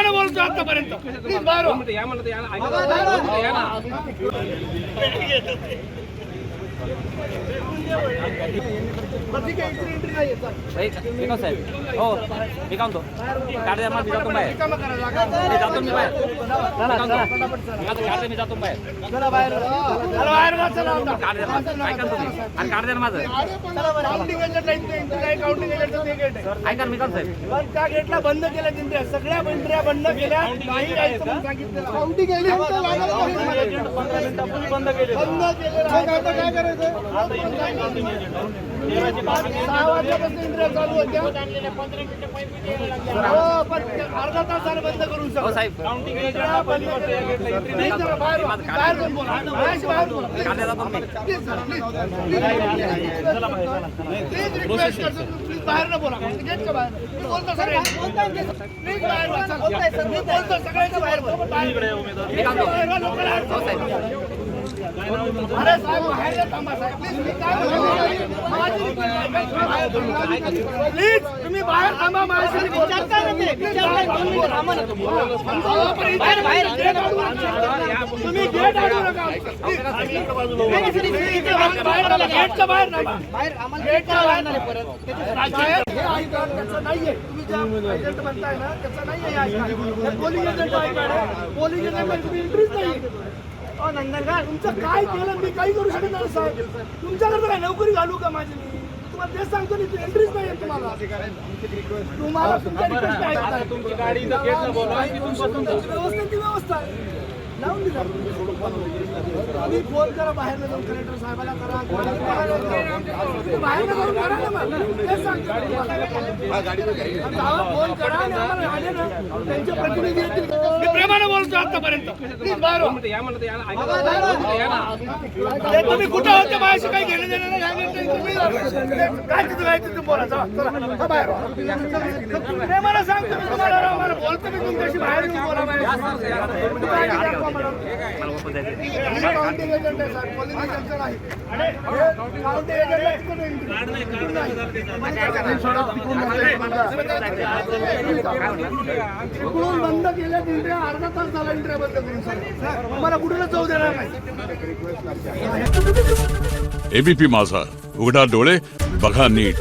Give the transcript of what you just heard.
प्रेमाने बोलतो आतापर्यंत. प्लीज बाहेर व्हा. ठीक आहे, एंट्री नाही येत. साहेब हो मी का म्हणतो काढे मला जातो बाहेर रिकामं करा जागा. जातो मी बाहेर काढते मी जातो बाहेर चला बाहेर व्हा, चला आता. ऐका तुम्ही आणि काढ द्या ना माझं काउंटिंग एजंट नाही, तो एंट्री नाही, काउंटिंग एजंटचं ते गेट आहे. ऐका ना मी का साहेब पण त्या गेटला बंद केल्या एंट्र्या, सगळ्या एंट्र्या बंद केल्या. नाही यायचं म्हणून सांगितलं. काउंटिंग एजंट बंद केलेलं आहे. आता काय करायचं? 6 वाजल्यापासून एंट्र्या चालू होत्या. हो, पण अर्धा तासाला बंद करू शकतो. हो साहेब एंट्र्या बंद केल्या. नाही, जरा बाहेर व्हा. बाहेर जाऊन बोला. बाहेर बोला. काढल्या जातो me please sir, please request करतो. प्लीज बाहेर न बोला. गेटच्या बाहेर. मी बोलतो सर. प्लीज बाहेर व्हा. चला. मी बोलतो सगळ्यांच्या बाहेर बोला. मी का म्हणतो बाहेर व्हा, लोकांना हो अडचण साहेब नाही. अरे साहेब बाहेर या, थांबा साहेब. प्लीज मी काय म्हणतो माझी रिक्वेस्ट आहे. प्लीज तुम्ही बाहेर थांबा. माझी रिक्वेस्ट आहे. प्लीज बाहेर थांबा ना तुम्ही. बाहेर तुम्ही गेट अडवू नका. गेटच्या बाहेर नाही. गेटच्या बाहेर नाही परत. हे आय कार्ड त्याचं नाहीये. तुम्ही ज्या एजंट म्हणताय ना त्याचं नाहीये I card. Polling agent I card आहे. पोलिंग एजंट तुम्ही एंट्रीच नाही. नंदनगार तुमचं काय केलं मी काही करू शकत नाही साहेब. तुमच्याकडे काय नोकरी घालू का माझी? तुम्हाला तेच सांगतो मी, एंट्रीच नाही आहे तुम्हाला. तुम्हाला तुमच्या रिक्वेस्ट आहे. तुमची गाडी व्यवस्था ती व्यवस्था आहे. लावून दिला. तुम्ही फोन करा बाहेर जाऊन कलेक्टर साहेबाला करा. बाहेर जाऊन करा ना मग. तेच सांगतो गावात फोन करा आणि आम्हाला आले ना त्यांचे प्रतिनिधी येतील. मी प्रेमाने बोलतो आतापर्यंत. प्लीज बाहेर व्हा. तुम्ही कुठे होते माझ्याशी काही घेणं देणं नाही. काय तिथं काय तिथं बोला. चला चला बाहेर व्हा. प्रेमाने सांगतो मी तुम्हाला. मला बोलतो मी तुमच्याशी. बाहेर येऊन बोला. काउंटिंग एजंट आहे साहेब. पोलिंग एजंटचं नाही. काउंटिंग तिकडून बंद केल्या इंट्र्या. अर्धा तास झाला इंट्र्या बंद करून साहेब. मला कुठेच जाऊ देणार नाही. एबीपी माझा, उघडा डोळे बघा नीट.